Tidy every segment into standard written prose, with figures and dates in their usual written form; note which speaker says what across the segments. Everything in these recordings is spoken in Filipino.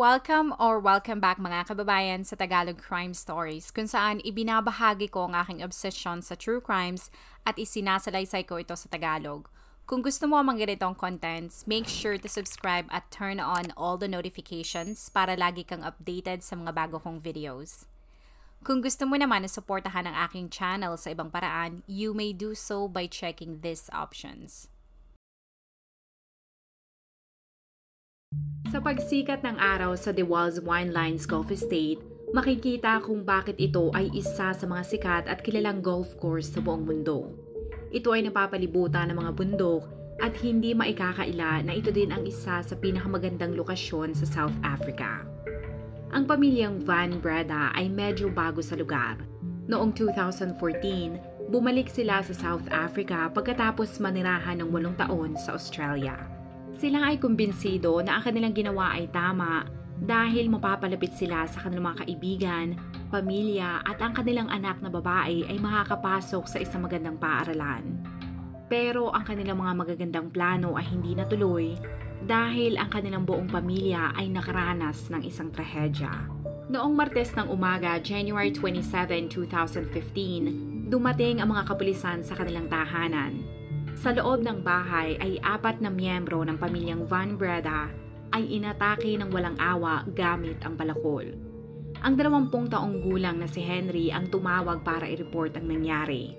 Speaker 1: Welcome back mga kababayan sa Tagalog Crime Stories, kung saan ibinabahagi ko ang aking obsession sa true crimes at isinasalaysay ko ito sa Tagalog. Kung gusto mo ang mga ganitong contents, make sure to subscribe at turn on all the notifications para lagi kang updated sa mga bago kong videos. Kung gusto mo naman na suportahan ang aking channel sa ibang paraan, you may do so by checking these options. Sa pagsikat ng araw sa The Walls Winelines Golf Estate, makikita kung bakit ito ay isa sa mga sikat at kilalang golf course sa buong mundo. Ito ay napapalibutan ng mga bundok at hindi maikakaila na ito din ang isa sa pinakamagandang lokasyon sa South Africa. Ang pamilyang Van Breda ay medyo bago sa lugar. Noong 2014, bumalik sila sa South Africa pagkatapos manirahan ng 8 taon sa Australia. Sila ay kumbinsido na ang kanilang ginawa ay tama dahil mapapalapit sila sa kanilang mga kaibigan, pamilya at ang kanilang anak na babae ay makakapasok sa isang magandang paaralan. Pero ang kanilang mga magagandang plano ay hindi natuloy dahil ang kanilang buong pamilya ay nakaranas ng isang trahedya. Noong Martes ng umaga, January 27, 2015, dumating ang mga kapulisan sa kanilang tahanan. Sa loob ng bahay ay 4 na miyembro ng pamilyang Van Breda ay inatake ng walang awa gamit ang palakol. Ang 20 taong gulang na si Henry ang tumawag para i-report ang nangyari.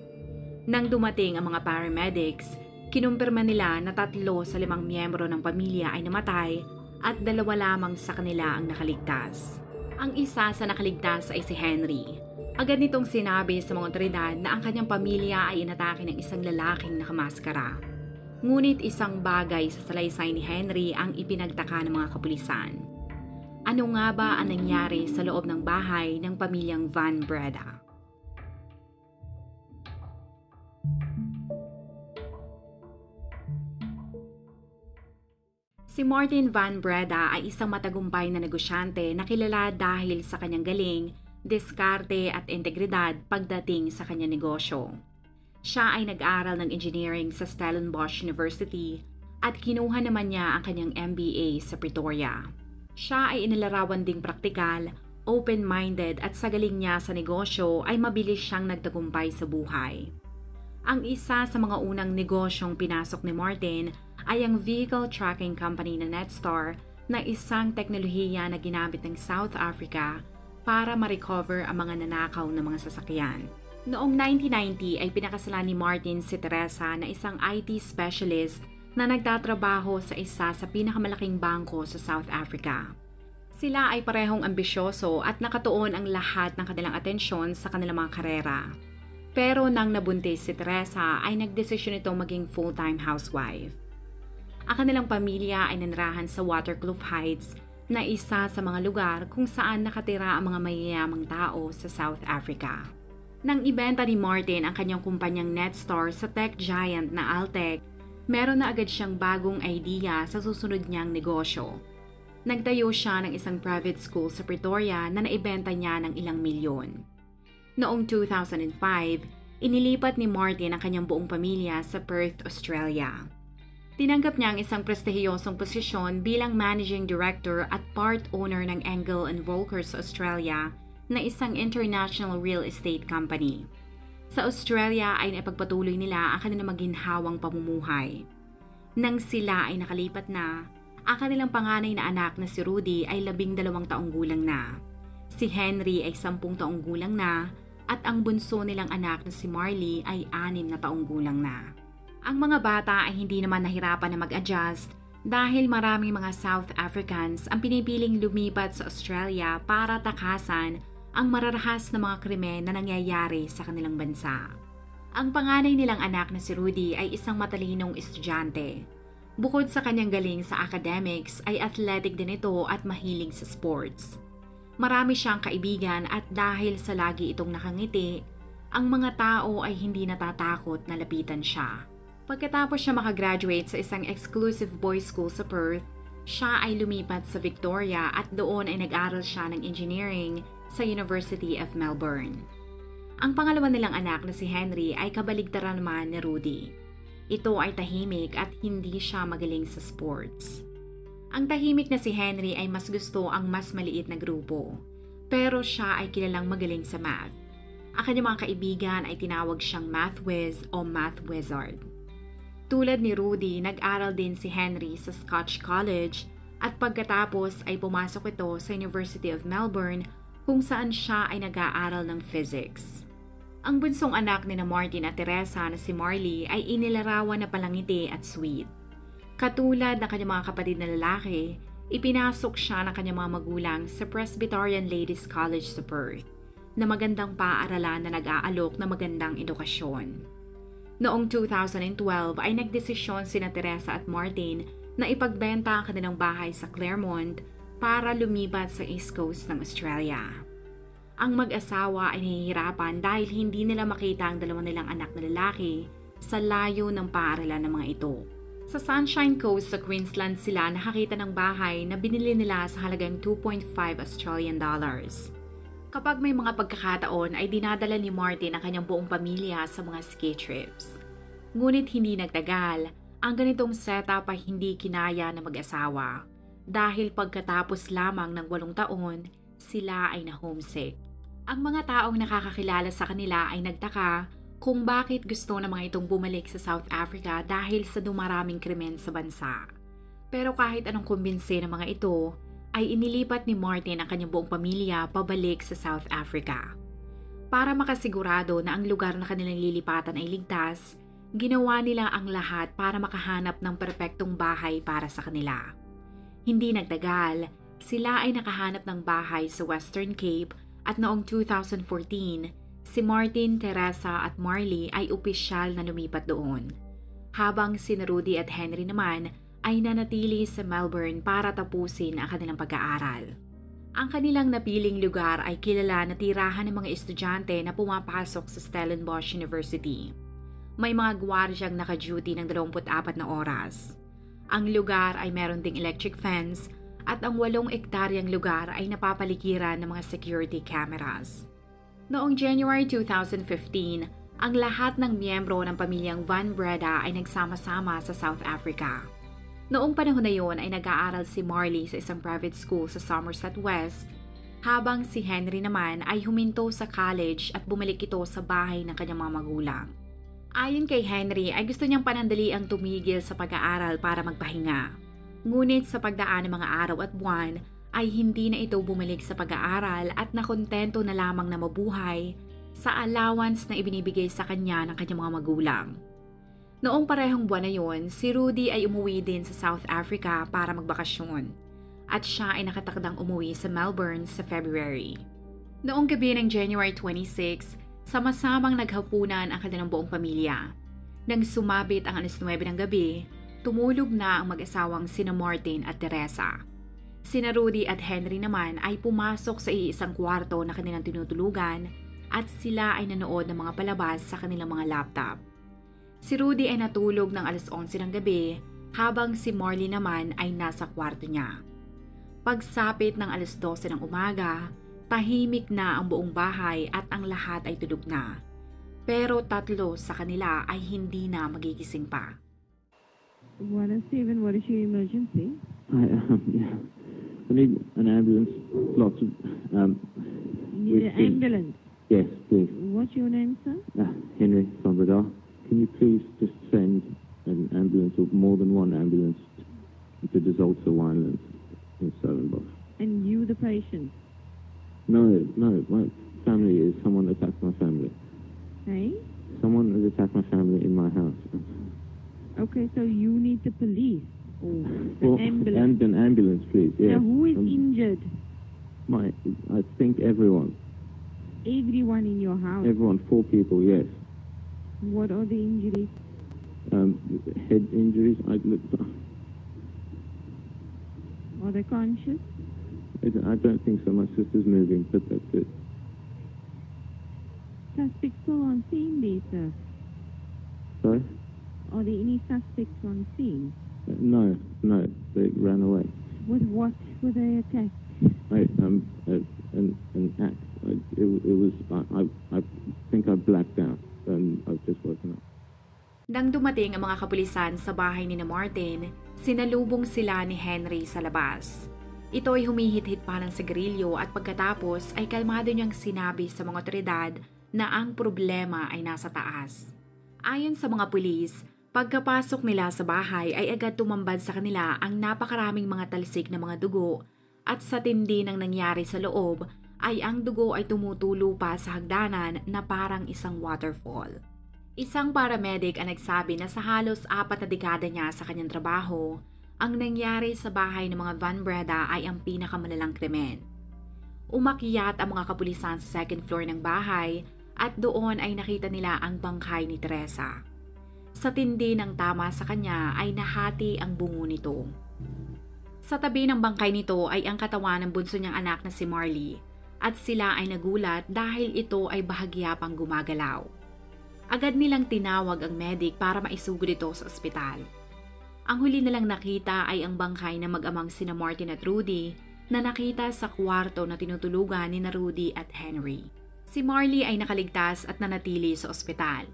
Speaker 1: Nang dumating ang mga paramedics, kinumpirma nila na 3 sa 5 miyembro ng pamilya ay namatay at 2 lamang sa kanila ang nakaligtas. Ang isa sa nakaligtas ay si Henry. Agad nitong sinabi sa mga otoridad na ang kanyang pamilya ay inatake ng isang lalaking nakamaskara. Ngunit isang bagay sa salaysay ni Henry ang ipinagtaka ng mga kapulisan. Ano nga ba ang nangyari sa loob ng bahay ng pamilyang Van Breda? Si Martin Van Breda ay isang matagumpay na negosyante na kilala dahil sa kanyang galing, diskarte at integridad pagdating sa kanyang negosyo. Siya ay nag-aral ng engineering sa Stellenbosch University at kinuha naman niya ang kanyang MBA sa Pretoria. Siya ay inilarawan ding praktikal, open-minded at sa galing niya sa negosyo ay mabilis siyang nagtagumpay sa buhay. Ang isa sa mga unang negosyong pinasok ni Martin ay ang vehicle tracking company na Netstar na isang teknolohiya na ginamit ng South Africa para ma-recover ang mga nanakaw na mga sasakyan. Noong 1990 ay pinakasalan ni Martin si Teresa na isang IT specialist na nagtatrabaho sa isa sa pinakamalaking bangko sa South Africa. Sila ay parehong ambisyoso at nakatuon ang lahat ng kanilang atensyon sa kanilang mga karera. Pero nang nabuntis si Teresa ay nagdesisyon itong maging full-time housewife. Ang kanilang pamilya ay nanirahan sa Waterkloof Heights na isa sa mga lugar kung saan nakatira ang mga mayayamang tao sa South Africa. Nang ibenta ni Martin ang kanyang kumpanyang Netstar sa tech giant na Altec, meron na agad siyang bagong idea sa susunod niyang negosyo. Nagtayo siya ng isang private school sa Pretoria na naibenta niya ng ilang milyon. Noong 2005, inilipat ni Martin ang kanyang buong pamilya sa Perth, Australia. Tinanggap niya ang isang prestihiyosong posisyon bilang Managing Director at Part Owner ng Engel & Volkers Australia na isang international real estate company. Sa Australia ay naipagpatuloy nila ang kanilang maginhawang pamumuhay. Nang sila ay nakalipat na, ang kanilang panganay na anak na si Rudy ay 12 taong gulang na. Si Henry ay 10 taong gulang na at ang bunso nilang anak na si Marley ay 6 taong gulang na. Ang mga bata ay hindi naman nahirapan na mag-adjust dahil maraming mga South Africans ang pinipiling lumipat sa Australia para takasan ang mararahas na mga krimen na nangyayari sa kanilang bansa. Ang panganay nilang anak na si Rudy ay isang matalinong estudyante. Bukod sa kanyang galing sa academics ay athletic din ito at mahilig sa sports. Marami siyang kaibigan at dahil sa lagi itong nakangiti, ang mga tao ay hindi natatakot na lapitan siya. Pagkatapos siya makagraduate sa isang exclusive boys school sa Perth, siya ay lumipat sa Victoria at doon ay nag-aral siya ng engineering sa University of Melbourne. Ang pangalawa nilang anak na si Henry ay kabaligtaran naman ni Rudy. Ito ay tahimik at hindi siya magaling sa sports. Ang tahimik na si Henry ay mas gusto ang mas maliit na grupo. Pero siya ay kilalang magaling sa math. Ang kanyang mga kaibigan ay tinawag siyang math whiz o math wizard. Tulad ni Rudy, nag-aral din si Henry sa Scotch College at pagkatapos ay pumasok ito sa University of Melbourne kung saan siya ay nag-aaral ng physics. Ang bunsong anak ni na Martin at Teresa na si Marley ay inilarawan na palangiti at sweet. Katulad ng kanyang mga kapatid na lalaki, ipinasok siya ng kanyang mga magulang sa Presbyterian Ladies College sa Perth, na magandang paaralan na nag-aalok na magandang edukasyon. Noong 2012 ay nagdesisyon sina Teresa at Martin na ipagbenta ang kanilang bahay sa Claremont para lumipat sa East Coast ng Australia. Ang mag-asawa ay nahihirapan dahil hindi nila makita ang dalawa nilang anak na lalaki sa layo ng paaralan ng mga ito. Sa Sunshine Coast sa Queensland sila nakakita ng bahay na binili nila sa halagang $2.5 Australian dollars. Kapag may mga pagkakataon ay dinadala ni Martin ang kanyang buong pamilya sa mga ski trips. Ngunit hindi nagtagal, ang ganitong setup ay hindi kinaya ng mag-asawa dahil pagkatapos lamang ng 8 taon, sila ay na-homesick. Ang mga taong nakakakilala sa kanila ay nagtaka kung bakit gusto ng mga itong bumalik sa South Africa dahil sa dumaraming krimen sa bansa. Pero kahit anong kumbinse ng mga ito, ay inilipat ni Martin ang kanyang buong pamilya pabalik sa South Africa. Para makasigurado na ang lugar na kanilang lilipatan ay ligtas, ginawa nila ang lahat para makahanap ng perpektong bahay para sa kanila. Hindi nagtagal, sila ay nakahanap ng bahay sa Western Cape at noong 2014, si Martin, Teresa at Marley ay opisyal na lumipat doon. Habang si Rudy at Henry naman ay nanatili sa Melbourne para tapusin ang kanilang pag-aaral. Ang kanilang napiling lugar ay kilala na tirahan ng mga estudyante na pumapasok sa Stellenbosch University. May mga gwardyang naka-duty ng 24 na oras. Ang lugar ay meron ding electric fence at ang 8 ektaryang lugar ay napapaligiran ng mga security cameras. Noong January 2015, ang lahat ng miyembro ng pamilyang Van Breda ay nagsama-sama sa South Africa. Noong panahon na yon ay nag-aaral si Marley sa isang private school sa Somerset West, habang si Henry naman ay huminto sa college at bumalik ito sa bahay ng kanyang mga magulang. Ayon kay Henry ay gusto niyang panandali ang tumigil sa pag-aaral para magpahinga. Ngunit sa pagdaan ng mga araw at buwan ay hindi na ito bumalik sa pag-aaral at nakontento na lamang na mabuhay sa allowance na ibinibigay sa kanya ng kanyang mga magulang. Noong parehong buwan na yon, si Rudy ay umuwi din sa South Africa para magbakasyon at siya ay nakatakdang umuwi sa Melbourne sa February. Noong gabi ng January 26, sama-samang naghapunan ang kanilang buong pamilya. Nang sumabit ang 9:00 ng gabi, tumulog na ang mag-asawang sina Martin at Teresa. Sina Rudy at Henry naman ay pumasok sa iisang kwarto na kanilang tinutulugan at sila ay nanood ng mga palabas sa kanilang mga laptop. Si Rudy ay natulog ng 11:00 ng gabi habang si Marley naman ay nasa kwarto niya. Pagsapit ng 12:00 ng umaga, tahimik na ang buong bahay at ang lahat ay tulog na. Pero 3 sa kanila ay hindi na magigising pa.
Speaker 2: What is your emergency?
Speaker 3: Yeah. I need an ambulance. Lots of.
Speaker 2: You need an ambulance?
Speaker 3: Yes, please.
Speaker 2: What's your name, sir?
Speaker 3: Henry van Breda. Can you please just send an ambulance or more than one ambulance to Desalter Winelands in Stellenbosch?
Speaker 2: And you, the patient?
Speaker 3: No. My family is someone attacked my family.
Speaker 2: Hey?
Speaker 3: Someone has attacked my family in my house.
Speaker 2: Okay, so you need the police or
Speaker 3: Well,
Speaker 2: ambulance.
Speaker 3: and an ambulance, please.
Speaker 2: Now,
Speaker 3: Yeah.
Speaker 2: who is injured?
Speaker 3: I think everyone.
Speaker 2: Everyone in your house.
Speaker 3: Everyone, 4 people. Yes.
Speaker 2: What are the injuries?
Speaker 3: Head injuries.
Speaker 2: Are they conscious?
Speaker 3: I don't think so. My sister's moving, but that's it.
Speaker 2: Suspects still on scene there, sir.
Speaker 3: Sorry?
Speaker 2: Are there any suspects on scene?
Speaker 3: No. They ran away.
Speaker 2: With what were they attacked?
Speaker 3: An axe. I think I blacked out and I've just woken up.
Speaker 1: Nang dumating ang mga kapulisan sa bahay ni Martin, sinalubong sila ni Henry sa labas. Ito ay humihit-hit pa ng sigarilyo at pagkatapos ay kalmado niyang sinabi sa mga otoridad na ang problema ay nasa taas. Ayon sa mga pulis, pagkapasok nila sa bahay ay agad tumambad sa kanila ang napakaraming mga talsik na mga dugo at sa tindi ng nangyari sa loob ay ang dugo ay tumutulo pa sa hagdanan na parang isang waterfall. Isang paramedic ang nagsabi na sa halos 4 na dekada niya sa kanyang trabaho, ang nangyari sa bahay ng mga Van Breda ay ang pinakamalalang krimen. Umakyat ang mga kapulisan sa second floor ng bahay at doon ay nakita nila ang bangkay ni Teresa. Sa tindi ng tama sa kanya ay nahati ang bungo nito. Sa tabi ng bangkay nito ay ang katawan ng bunso niyang anak na si Marley at sila ay nagulat dahil ito ay bahagya pang gumagalaw. Agad nilang tinawag ang medic para maisugod ito sa ospital. Ang huli nilang nakita ay ang bangkay na mag-amang sina Martin at Rudy na nakita sa kwarto na tinutulugan ni Rudy at Henry. Si Marley ay nakaligtas at nanatili sa ospital.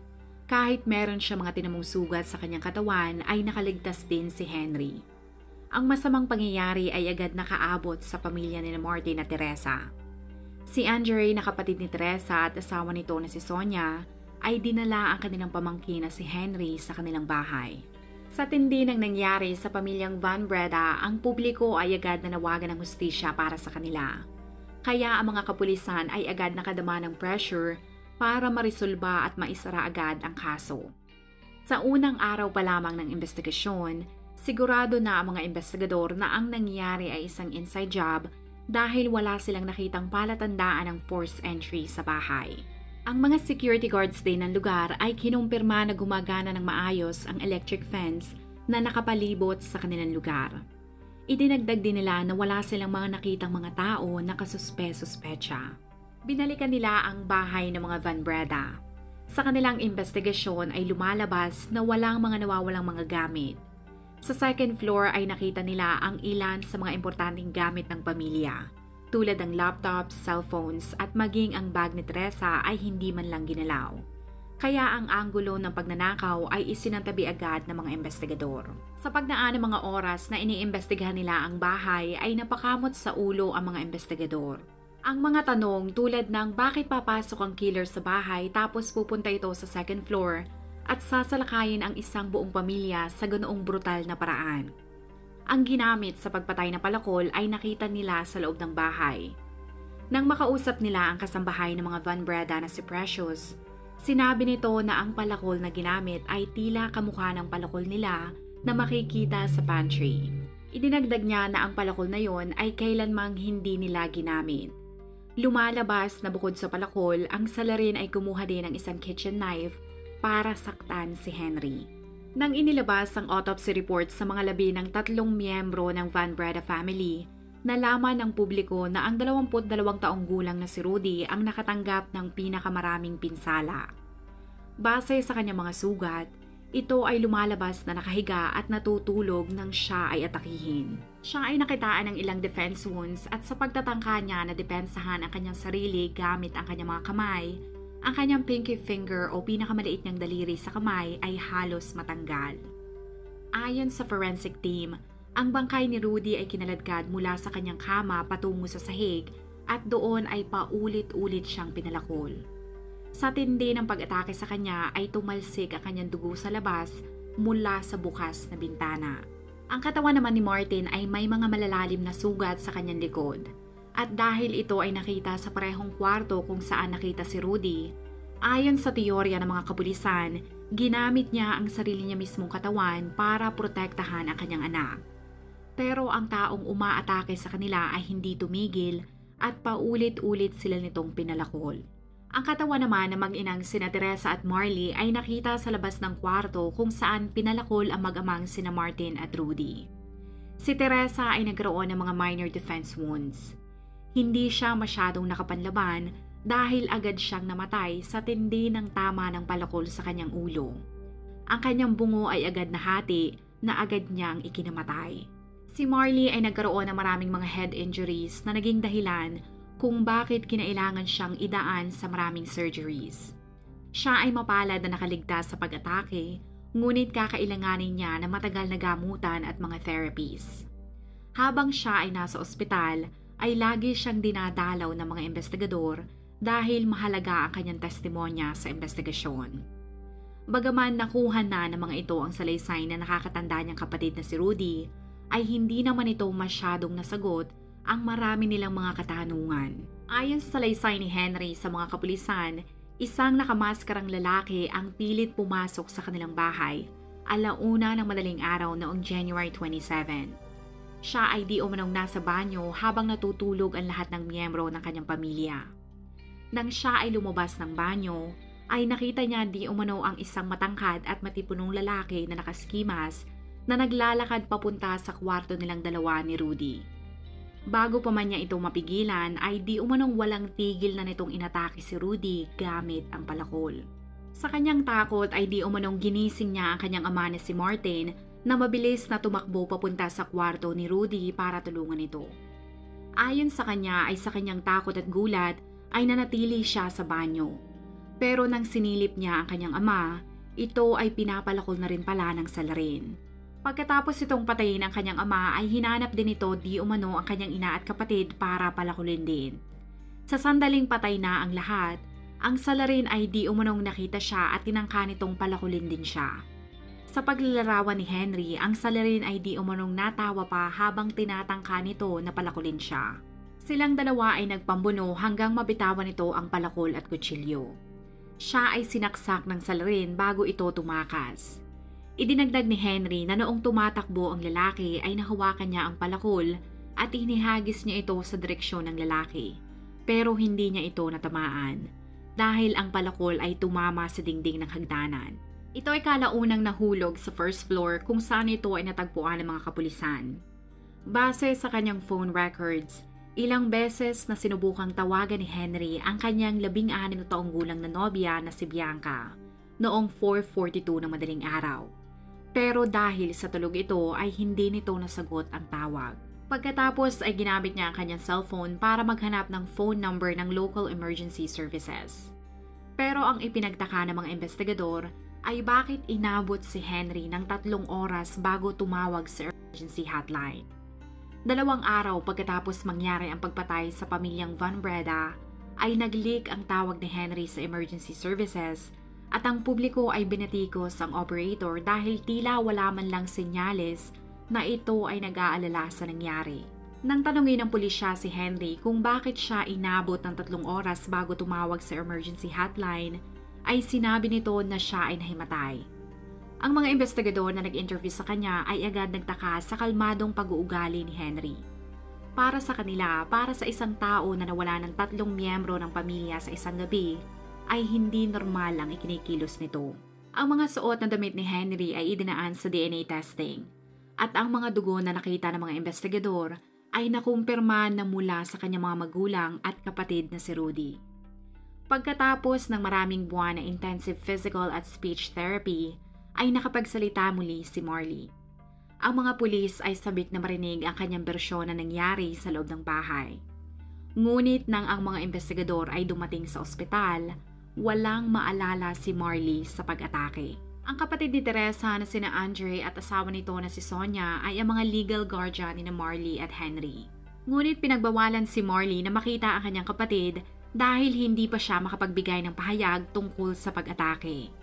Speaker 1: Kahit meron siya mga tinamong sugat sa kanyang katawan ay nakaligtas din si Henry. Ang masamang pangyayari ay agad nakaabot sa pamilya ni Martin at Teresa. Si Andre na kapatid ni Teresa at asawa nito na si Sonia ay dinala ang kanilang pamangkin na si Henry sa kanilang bahay. Sa tindi ng nangyari sa pamilyang Van Breda, ang publiko ay agad na nawagan ng hustisya para sa kanila. Kaya ang mga kapulisan ay agad nakadama ng pressure para marisolba at maisara agad ang kaso. Sa unang araw pa lamang ng investigasyon, sigurado na ang mga investigador na ang nangyari ay isang inside job dahil wala silang nakitang palatandaan ng forced entry sa bahay. Ang mga security guards din ng lugar ay kinumpirma na gumagana ng maayos ang electric fence na nakapalibot sa kanilang lugar. Idinagdag din nila na wala silang mga nakitang mga tao na kasuspe-suspecha. Binalikan nila ang bahay ng mga Van Breda. Sa kanilang investigasyon ay lumalabas na walang mga nawawalang mga gamit. Sa second floor ay nakita nila ang ilan sa mga importanteng gamit ng pamilya, tulad ng laptops, cellphones at maging ang bag ni Teresa ay hindi man lang ginalaw. Kaya ang anggulo ng pagnanakaw ay isinantabi agad ng mga investigador. Sa pagdaan ng mga oras na iniimbestigahan nila ang bahay ay napakamot sa ulo ang mga investigador. Ang mga tanong tulad ng bakit papasok ang killer sa bahay tapos pupunta ito sa second floor at sasalakayin ang isang buong pamilya sa ganoong brutal na paraan. Ang ginamit sa pagpatay na palakol ay nakita nila sa loob ng bahay. Nang makausap nila ang kasambahay ng mga Van Breda na si Precious, sinabi nito na ang palakol na ginamit ay tila kamukha ng palakol nila na makikita sa pantry. Idinagdag niya na ang palakol na yon ay kailanmang hindi nila ginamit. Lumalabas na bukod sa palakol, ang salarin ay kumuha din ng isang kitchen knife para saktan si Henry. Nang inilabas ang autopsy report sa mga labi ng 3 miyembro ng Van Breda family, nalaman ng publiko na ang 22 taong gulang na si Rudy ang nakatanggap ng pinakamaraming pinsala. Base sa kanyang mga sugat, ito ay lumalabas na nakahiga at natutulog nang siya ay atakihin. Siya ay nakitaan ng ilang defense wounds at sa pagtatangka niya na depensahan ang kanyang sarili gamit ang kanyang mga kamay, ang kanyang pinky finger o pinakamaliit niyang daliri sa kamay ay halos matanggal. Ayon sa forensic team, ang bangkay ni Rudy ay kinaladkad mula sa kanyang kama patungo sa sahig at doon ay paulit-ulit siyang pinalakol. Sa tindi ng pag-atake sa kanya ay tumalsik ang kanyang dugo sa labas mula sa bukas na bintana. Ang katawan naman ni Martin ay may mga malalalim na sugat sa kanyang likod. At dahil ito ay nakita sa parehong kwarto kung saan nakita si Rudy, ayon sa teorya ng mga kapulisan, ginamit niya ang sarili niya mismong katawan para protektahan ang kanyang anak. Pero ang taong umaatake sa kanila ay hindi tumigil at paulit-ulit sila nitong pinalakol. Ang katawan naman ng mag-inang sina Teresa at Marley ay nakita sa labas ng kwarto kung saan pinalakol ang mag-amang sina Martin at Rudy. Si Teresa ay nagkaroon ng mga minor defense wounds. Hindi siya masyadong nakapanlaban dahil agad siyang namatay sa tindi ng tama ng palakol sa kanyang ulo. Ang kanyang bungo ay agad nahati na agad niyang ikinamatay. Si Marley ay nagkaroon ng maraming mga head injuries na naging dahilan kung bakit kinailangan siyang idaan sa maraming surgeries. Siya ay mapalad na nakaligtas sa pag-atake, Ngunit kakailanganin niya ng matagal na gamutan at mga therapies. Habang siya ay nasa ospital, ay lagi siyang dinadalaw ng mga investigador dahil mahalaga ang kanyang testimonya sa investigasyon. Bagaman nakuha na ng mga ito ang salaysay na nakakatanda niyang kapatid na si Rudy, ay hindi naman ito masyadong nasagot ang marami nilang mga katanungan. Ayon sa salaysay ni Henry sa mga kapulisan, isang nakamaskarang lalaki ang pilit pumasok sa kanilang bahay, alauna ng madaling araw noong January 27. Siya ay di umanong nasa banyo habang natutulog ang lahat ng miyembro ng kanyang pamilya. Nang siya ay lumabas ng banyo, ay nakita niya di umano ang isang matangkad at matipunong lalaki na nakaskimas na naglalakad papunta sa kwarto nilang dalawa ni Rudy. Bago pa man niya ito mapigilan ay di umanong walang tigil na nitong inatake si Rudy gamit ang palakol. Sa kanyang takot ay di umanong ginising niya ang kanyang ama na si Martin na mabilis na tumakbo papunta sa kwarto ni Rudy para tulungan ito. Ayon sa kanya ay sa kanyang takot at gulat ay nanatili siya sa banyo. Pero nang sinilip niya ang kanyang ama, ito ay pinapalakol na rin pala ng salarin. Pagkatapos itong patayin ang kanyang ama ay hinanap din ito di umano ang kanyang ina at kapatid para palakulin din. Sa sandaling patay na ang lahat, ang salarin ay di umanong nakita siya at tinangka nitong palakulin din siya. Sa paglalarawan ni Henry, ang salarin ay di umanong natawa pa habang tinatangka nito na palakulin siya. Silang dalawa ay nagpambuno hanggang mabitawan nito ang palakol at kutsilyo. Siya ay sinaksak ng salarin bago ito tumakas. Idinagdag ni Henry na noong tumatakbo ang lalaki ay nahawakan niya ang palakol at inihagis niya ito sa direksyon ng lalaki. Pero hindi niya ito natamaan dahil ang palakol ay tumama sa dingding ng hagdanan. Ito ay kalaunang nahulog sa first floor kung saan ito ay natagpuan ng mga kapulisan. Base sa kanyang phone records, ilang beses na sinubukang tawagan ni Henry ang kanyang 16 na taong gulang na nobya na si Bianca noong 4:42 ng madaling araw. Pero dahil sa tulog ito ay hindi nito nasagot ang tawag. Pagkatapos ay ginamit niya ang kanyang cellphone para maghanap ng phone number ng local emergency services. Pero ang ipinagtaka ng mga investigador ay bakit inabot si Henry ng 3 oras bago tumawag sa emergency hotline. 2 araw pagkatapos mangyari ang pagpatay sa pamilyang Van Breda ay nag-leak ang tawag ni Henry sa emergency services at ang publiko ay binatikos ang operator dahil tila wala man lang senyales na ito ay nag-aalala sa nangyari. Nang tanungin ng pulisya si Henry kung bakit siya inabot ng 3 oras bago tumawag sa emergency hotline, ay sinabi nito na siya ay nahimatay. Ang mga investigador na nag-interview sa kanya ay agad nagtaka sa kalmadong pag-uugali ni Henry. Para sa kanila, para sa isang tao na nawala ng 3 miyembro ng pamilya sa isang gabi, ay hindi normal ang ikinikilos nito. Ang mga suot na damit ni Henry ay idinaan sa DNA testing at ang mga dugo na nakita ng mga investigador ay nakumpirma na mula sa kanyang mga magulang at kapatid na si Rudy. Pagkatapos ng maraming buwan na intensive physical at speech therapy, ay nakapagsalita muli si Marley. Ang mga pulis ay sabik na marinig ang kanyang bersyon na nangyari sa loob ng bahay. Ngunit nang ang mga investigador ay dumating sa ospital, walang maalala si Marley sa pag-atake. Ang kapatid ni Teresa na sina Andre at asawa nito na si Sonia ay ang mga legal guardian ni Marley at Henry. Ngunit pinagbawalan si Marley na makita ang kanyang kapatid dahil hindi pa siya makapagbigay ng pahayag tungkol sa pag-atake.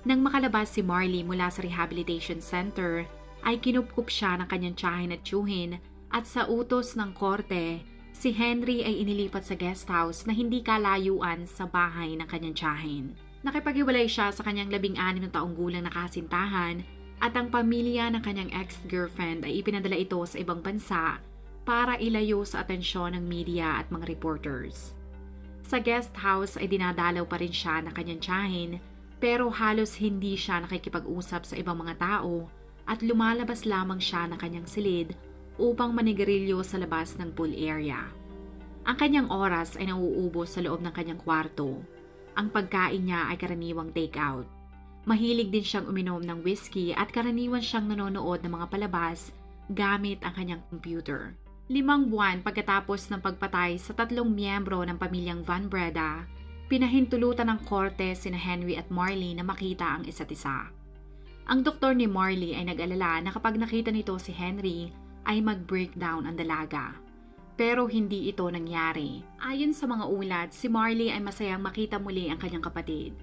Speaker 1: Nang makalabas si Marley mula sa rehabilitation center, ay kinupkup siya ng kanyang tiyahin at tiyuhin at sa utos ng korte, si Henry ay inilipat sa guest house na hindi kalayuan sa bahay ng kanyang tiyahin. Nakipaghiwalay siya sa kanyang 16 na taong gulang na kasintahan at ang pamilya ng kanyang ex-girlfriend ay ipinadala ito sa ibang bansa para ilayo sa atensyon ng media at mga reporters. Sa guest house ay dinadalaw pa rin siya ng kanyang tiyahin pero halos hindi siya nakikipag-usap sa ibang mga tao at lumalabas lamang siya ng kanyang silid upang manigarilyo sa labas ng pool area. Ang kanyang oras ay nauubos sa loob ng kanyang kwarto. Ang pagkain niya ay karaniwang take-out. Mahilig din siyang uminom ng whiskey at karaniwan siyang nanonood ng mga palabas gamit ang kanyang computer. 5 buwan pagkatapos ng pagpatay sa 3 miyembro ng pamilyang Van Breda, pinahintulutan ng korte sina Henry at Marley na makita ang isa't isa. Ang doktor ni Marley ay nag-alala na kapag nakita nito si Henry ay mag-breakdown ang dalaga. Pero hindi ito nangyari. Ayon sa mga ulat, si Marley ay masayang makita muli ang kanyang kapatid.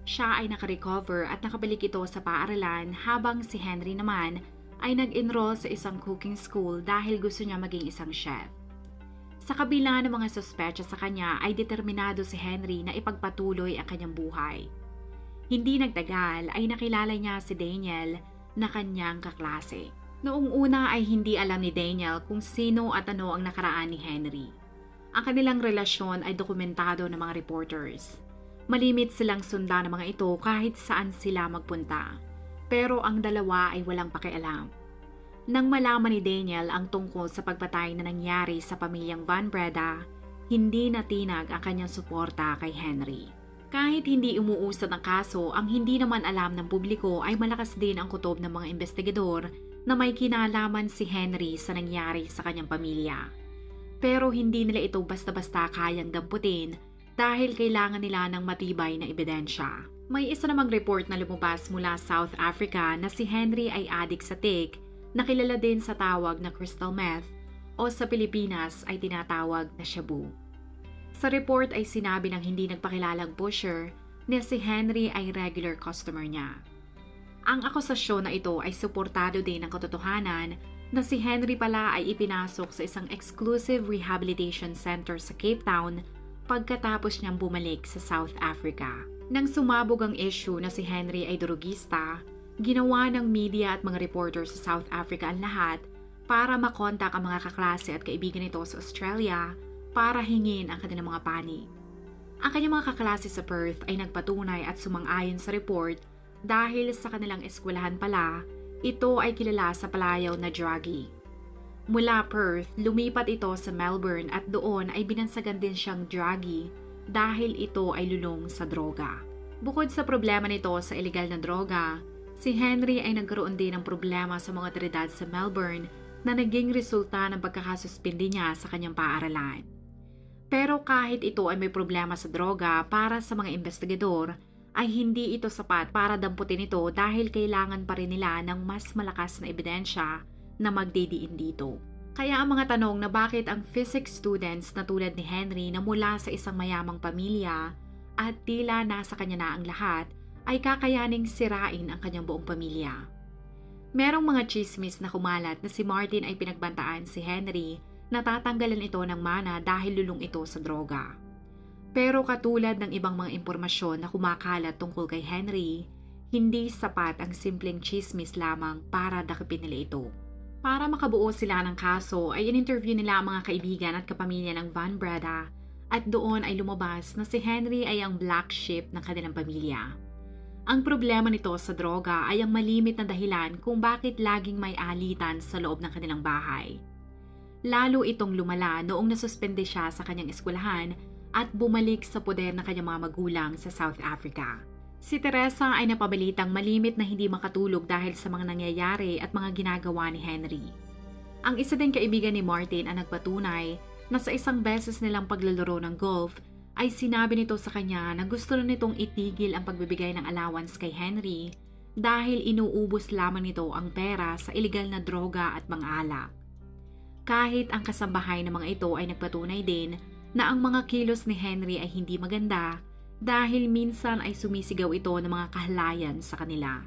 Speaker 1: Siya ay nakarecover at nakabalik ito sa paaralan habang si Henry naman ay nag-enroll sa isang cooking school dahil gusto niya maging isang chef. Sa kabila ng mga suspecha sa kanya ay determinado si Henry na ipagpatuloy ang kanyang buhay. Hindi nagtagal ay nakilala niya si Daniel na kanyang kaklase. Noong una ay hindi alam ni Daniel kung sino at ano ang nakaraan ni Henry. Ang kanilang relasyon ay dokumentado ng mga reporters. Malimit silang sundan ng mga ito kahit saan sila magpunta. Pero ang dalawa ay walang pakialam. Nang malaman ni Daniel ang tungkol sa pagpatay na nangyari sa pamilyang Van Breda, hindi natinag ang kanyang suporta kay Henry. Kahit hindi umuusad ang kaso, ang hindi naman alam ng publiko ay malakas din ang kutob ng mga investigador na may kinalaman si Henry sa nangyari sa kanyang pamilya. Pero hindi nila ito basta-basta kayang damputin dahil kailangan nila ng matibay na ebidensya. May isa namang report na lumabas mula South Africa na si Henry ay adik sa tik na kilala din sa tawag na crystal meth o sa Pilipinas ay tinatawag na shabu. Sa report ay sinabi ng hindi nagpakilalang pusher na si Henry ay regular customer niya. Ang akusasyon na ito ay suportado din ng katotohanan na si Henry pala ay ipinasok sa isang exclusive rehabilitation center sa Cape Town pagkatapos niyang bumalik sa South Africa. Nang sumabog ang issue na si Henry ay drugista, ginawa ng media at mga reporters sa South Africa ang lahat para makontak ang mga kaklase at kaibigan nito sa Australia para hingin ang kanilang mga panig. Ang kanyang mga kaklase sa Perth ay nagpatunay at sumang-ayon sa report dahil sa kanilang eskwelahan pala, ito ay kilala sa palayaw na druggie. Mula Perth, lumipat ito sa Melbourne at doon ay binansagan din siyang druggie dahil ito ay lulong sa droga. Bukod sa problema nito sa ilegal na droga, si Henry ay nagkaroon din ng problema sa mga otoridad sa Melbourne na naging resulta ng pagkakasuspindi niya sa kanyang paaralan. Pero kahit ito ay may problema sa droga para sa mga investigador, ay hindi ito sapat para damputin ito dahil kailangan pa rin nila ng mas malakas na ebidensya na magdidiin dito. Kaya ang mga tanong na bakit ang physics students na tulad ni Henry na mula sa isang mayamang pamilya at tila nasa kanya na ang lahat ay kakayaning sirain ang kanyang buong pamilya. Merong mga chismis na kumalat na si Martin ay pinagbantaan si Henry na tatanggalan ito ng mana dahil lulong ito sa droga. Pero katulad ng ibang mga impormasyon na kumakalat tungkol kay Henry, hindi sapat ang simpleng chismis lamang para dakipin nila ito. Para makabuo sila ng kaso ay in-interview nila ang mga kaibigan at kapamilya ng Van Breda at doon ay lumabas na si Henry ay ang black sheep ng kanilang pamilya. Ang problema nito sa droga ay ang malimit na dahilan kung bakit laging may alitan sa loob ng kanilang bahay. Lalo itong lumala noong nasuspende siya sa kanyang eskwelahan at bumalik sa poder ng kanyang mga magulang sa South Africa. Si Teresa ay napabalitang malimit na hindi makatulog dahil sa mga nangyayari at mga ginagawa ni Henry. Ang isa ding kaibigan ni Martin ang nagpatunay na sa isang beses nilang paglalaro ng golf ay sinabi nito sa kanya na gusto na nitong itigil ang pagbibigay ng allowance kay Henry dahil inuubos lamang nito ang pera sa ilegal na droga at mga alak. Kahit ang kasambahay ng mga ito ay nagpatunay din na ang mga kilos ni Henry ay hindi maganda dahil minsan ay sumisigaw ito ng mga kahalayan sa kanila.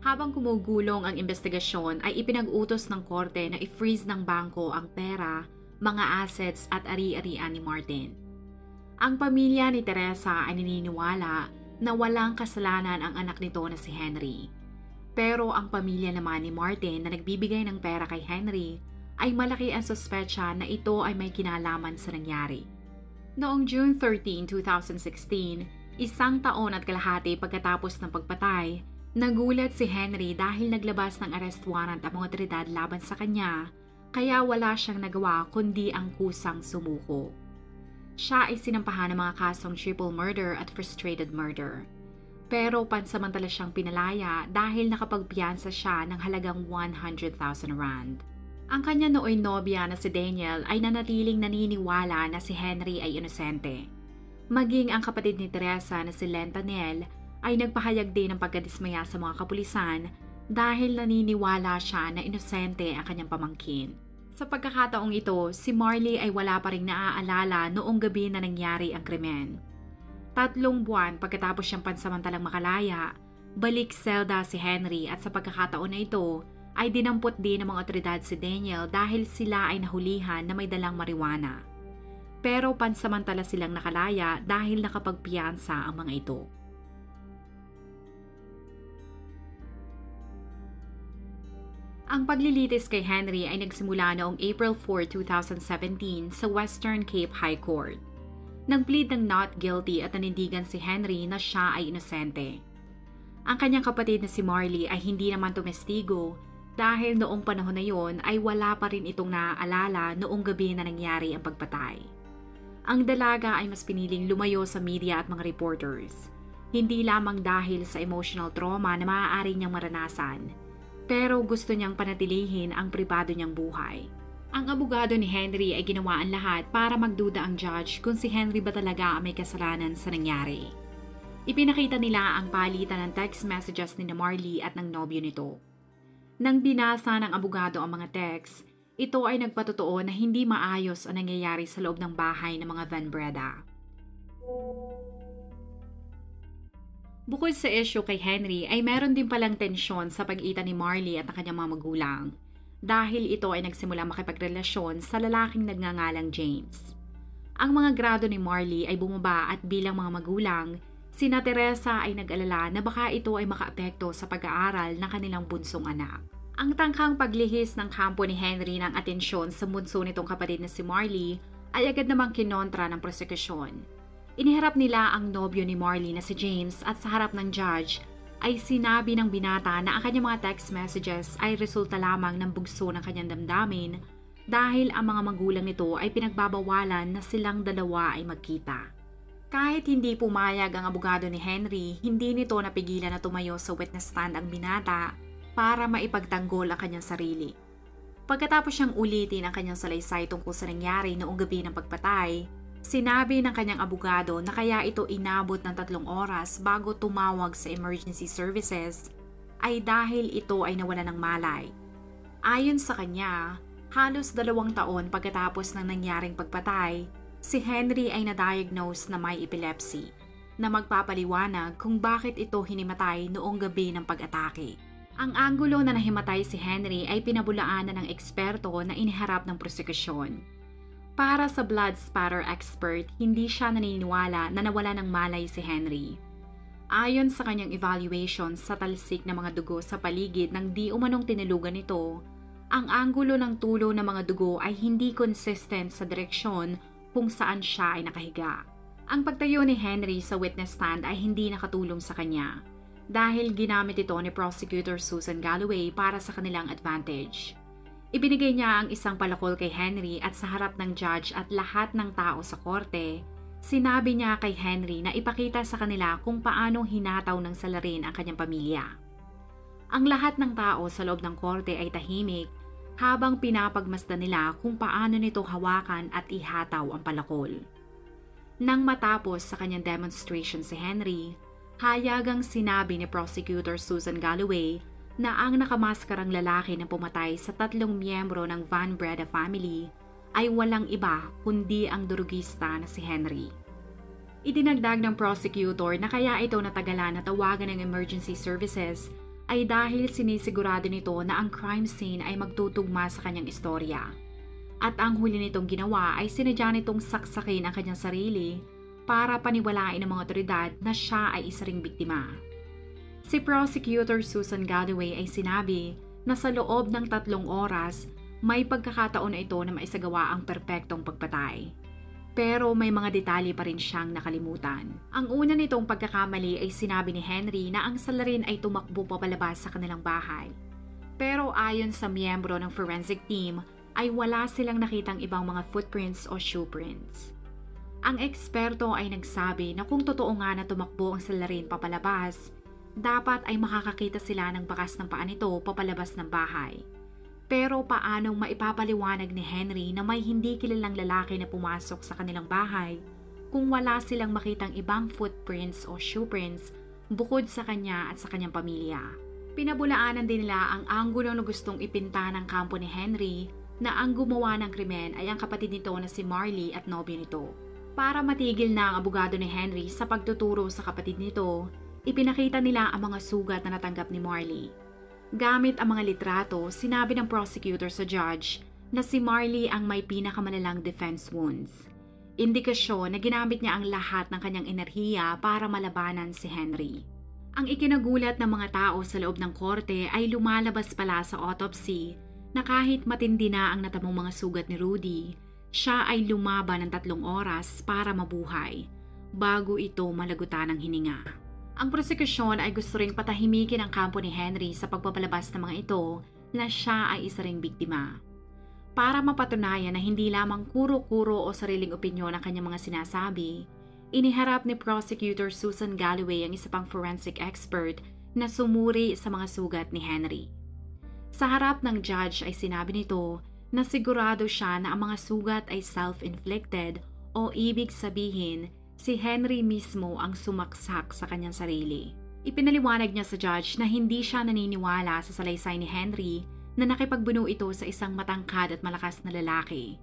Speaker 1: Habang kumugulong ang investigasyon ay ipinag-utos ng korte na i-freeze ng bangko ang pera, mga assets at ari-arian ni Martin. Ang pamilya ni Teresa ay naniniwala na walang kasalanan ang anak nito na si Henry. Pero ang pamilya naman ni Martin na nagbibigay ng pera kay Henry ay malaki ang suspetsya na ito ay may kinalaman sa nangyari. Noong June 13, 2016, isang taon at kalahati pagkatapos ng pagpatay, nagulat si Henry dahil naglabas ng arrest warrant ang mga otoridad laban sa kanya, kaya wala siyang nagawa kundi ang kusang sumuko. Siya ay sinampahan ng mga kasong triple murder at frustrated murder. Pero pansamantala siyang pinalaya dahil nakapagpiyansa siya ng halagang 100,000 rand. Ang kanya nooy nobya na si Daniel ay nanatiling naniniwala na si Henry ay inosente. Maging ang kapatid ni Teresa na si Lentanel ay nagpahayag din ng pagkadismaya sa mga kapulisan dahil naniniwala siya na inosente ang kanyang pamangkin. Sa pagkakataong ito, si Marley ay wala pa ring naaalala noong gabi na nangyari ang krimen. 3 buwan pagkatapos siyang pansamantalang makalaya, balik selda si Henry at sa pagkakataon na ito ay dinampot din ng mga otoridad si Daniel dahil sila ay nahulihan na may dalang marijuana. Pero pansamantala silang nakalaya dahil nakapagpiyansa ang mga ito. Ang paglilitis kay Henry ay nagsimula noong April 4, 2017 sa Western Cape High Court. Nag-plead ng not guilty at nanindigan si Henry na siya ay inosente. Ang kanyang kapatid na si Marley ay hindi naman tumestigo dahil noong panahon na yon ay wala pa rin itong naaalala noong gabi na nangyari ang pagpatay. Ang dalaga ay mas piniling lumayo sa media at mga reporters, hindi lamang dahil sa emotional trauma na maaari niyang maranasan, pero gusto niyang panatilihin ang pribado niyang buhay. Ang abogado ni Henry ay ginawa ang lahat para magduda ang judge kung si Henry ba talaga ang may kasalanan sa nangyari. Ipinakita nila ang palitan ng text messages ni Marley at ng nobyo nito. Nang binasa ng abogado ang mga text, ito ay nagpatotoo na hindi maayos ang nangyayari sa loob ng bahay ng mga Van Breda. Bukod sa issue kay Henry ay meron din palang tensyon sa pagitan ni Marley at ang kanyang mga magulang dahil ito ay nagsimula makipagrelasyon sa lalaking nagngangalang James. Ang mga grado ni Marley ay bumaba at bilang mga magulang, sina Teresa ay nag-alala na baka ito ay makaapekto sa pag-aaral ng kanilang bunsong anak. Ang tangkang paglihis ng kampo ni Henry ng atensyon sa bunso nitong kapatid na si Marley ay agad namang kinontra ng prosekusyon. Iniharap nila ang nobyo ni Marley na si James at sa harap ng judge ay sinabi ng binata na ang kanyang mga text messages ay resulta lamang ng bugso ng kanyang damdamin dahil ang mga magulang nito ay pinagbabawalan na silang dalawa ay magkita. Kahit hindi pumayag ang abogado ni Henry, hindi nito napigilan na tumayo sa witness stand ang binata para maipagtanggol ang kanyang sarili. Pagkatapos siyang ulitin ang kanyang salaysay tungkol sa nangyari noong gabi ng pagpatay, sinabi ng kanyang abogado na kaya ito inabot ng 3 oras bago tumawag sa emergency services ay dahil ito ay nawala ng malay. Ayon sa kanya, halos 2 taon pagkatapos ng nangyaring pagpatay, si Henry ay na-diagnose na may epilepsy, na magpapaliwanag kung bakit ito hinimatay noong gabi ng pag-atake. Ang anggulo na nahimatay si Henry ay pinabulaanan ng eksperto na iniharap ng prosekusyon. Para sa blood spatter expert, hindi siya naniniwala na nawala ng malay si Henry. Ayon sa kanyang evaluation sa talsik ng mga dugo sa paligid ng di umanong tinulugan nito, ang anggulo ng tulo ng mga dugo ay hindi consistent sa direksyon kung saan siya ay nakahiga. Ang pagtayo ni Henry sa witness stand ay hindi nakatulong sa kanya dahil ginamit ito ni Prosecutor Susan Galloway para sa kanilang advantage. Ibinigay niya ang isang palakol kay Henry at sa harap ng judge at lahat ng tao sa korte, sinabi niya kay Henry na ipakita sa kanila kung paano hinataw ng salarin ang kanyang pamilya. Ang lahat ng tao sa loob ng korte ay tahimik habang pinapagmasdan nila kung paano nito hawakan at ihataw ang palakol. Nang matapos sa kanyang demonstration si Henry, hayagang sinabi ni Prosecutor Susan Galloway na ang nakamaskarang lalaki na pumatay sa 3 miyembro ng Van Breda family ay walang iba kundi ang durugista na si Henry. Idinagdag ng prosecutor na kaya ito natagalan na tawagan ng emergency services ay dahil sinisigurado nito na ang crime scene ay magtutugma sa kanyang istorya. At ang huli nitong ginawa ay sinadya nitong saksakin ang kanyang sarili para paniwalain ng mga otoridad na siya ay isa ring biktima. Si Prosecutor Susan Galloway ay sinabi na sa loob ng 3 oras, may pagkakataon na ito na maisagawa ang perpektong pagpatay. Pero may mga detalye pa rin siyang nakalimutan. Ang una nitong pagkakamali ay sinabi ni Henry na ang salarin ay tumakbo papalabas sa kanilang bahay. Pero ayon sa miyembro ng forensic team, ay wala silang nakitang ibang mga footprints o shoe prints. Ang eksperto ay nagsabi na kung totoo nga na tumakbo ang salarin papalabas, dapat ay makakakita sila ng bakas ng paa nito papalabas ng bahay. Pero paanong maipapaliwanag ni Henry na may hindi kilalang lalaki na pumasok sa kanilang bahay kung wala silang makitang ibang footprints o shoe prints bukod sa kanya at sa kanyang pamilya? Pinabulaanan din nila ang anggulo na gustong ipinta ng kampo ni Henry na ang gumawa ng krimen ay ang kapatid nito na si Marley at nobyo nito. Para matigil na ang abogado ni Henry sa pagtuturo sa kapatid nito, ipinakita nila ang mga sugat na natanggap ni Marley. Gamit ang mga litrato, sinabi ng prosecutor sa judge na si Marley ang may pinakamalalang defense wounds. Indikasyon na ginamit niya ang lahat ng kanyang enerhiya para malabanan si Henry. Ang ikinagulat ng mga tao sa loob ng korte ay lumalabas pala sa autopsy na kahit matindi na ang natamong mga sugat ni Rudy, siya ay lumaban ng 3 oras para mabuhay bago ito malagutan ng hininga. Ang prosekusyon ay gusto ring patahimikin ang kampo ni Henry sa pagpapalabas ng mga ito na siya ay isa ring biktima. Para mapatunayan na hindi lamang kuro-kuro o sariling opinyon ang kanyang mga sinasabi, iniharap ni Prosecutor Susan Galloway ang isa pang forensic expert na sumuri sa mga sugat ni Henry. Sa harap ng judge ay sinabi nito na sigurado siya na ang mga sugat ay self-inflicted o ibig sabihin si Henry mismo ang sumaksak sa kanyang sarili. Ipinaliwanag niya sa judge na hindi siya naniniwala sa salaysay ni Henry na nakipagbuno ito sa isang matangkad at malakas na lalaki.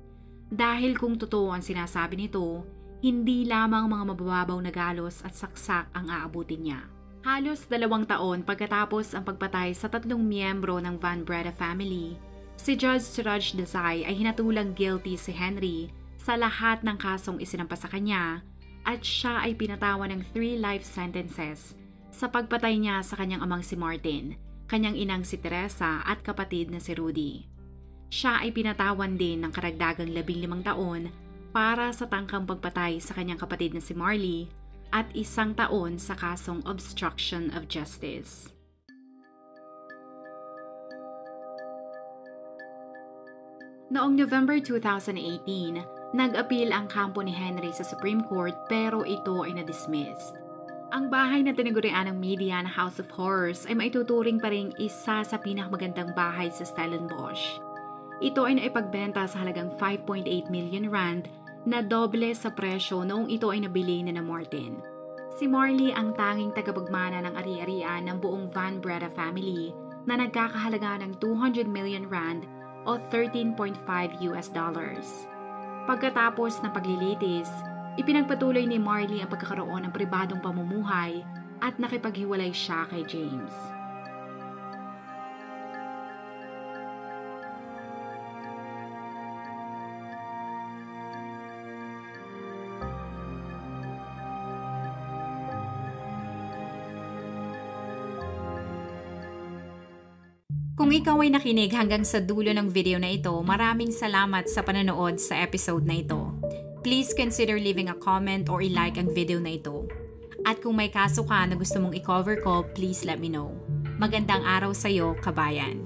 Speaker 1: Dahil kung totoo ang sinasabi nito, hindi lamang mga mabababaw na galos at saksak ang aabutin niya. Halos 2 taon pagkatapos ang pagpatay sa 3 miyembro ng Van Breda family, si Judge Suraj Desai ay hinatulang guilty si Henry sa lahat ng kasong isinampa sa kanya at siya ay pinatawan ng 3 life sentences sa pagpatay niya sa kanyang amang si Martin, kanyang inang si Teresa at kapatid na si Rudy. Siya ay pinatawan din ng karagdagang 15 taon para sa tangkang pagpatay sa kanyang kapatid na si Marley at 1 taon sa kasong obstruction of justice. Noong November 2018, nag-appeal ang kampo ni Henry sa Supreme Court pero ito ay na-dismissed. Ang bahay na tinagurian ng media na House of Horrors ay maituturing pa ring isa sa pinakamagandang bahay sa Stellenbosch. Ito ay naipagbenta sa halagang 5.8 million rand na doble sa presyo noong ito ay nabili ni Martin. Si Marley ang tanging tagapagmana ng ari-arian ng buong Van Breda family na nagkakahalaga ng 200 million rand o $13.5. Pagkatapos ng paglilitis, ipinagpatuloy ni Marley ang pagkakaroon ng pribadong pamumuhay at nakipaghiwalay siya kay James. Kung ikaw ay nakinig hanggang sa dulo ng video na ito, maraming salamat sa panonood sa episode na ito. Please consider leaving a comment or i-like ang video na ito. At kung may kaso ka na gusto mong i-cover ko, please let me know. Magandang araw sa iyo, kabayan.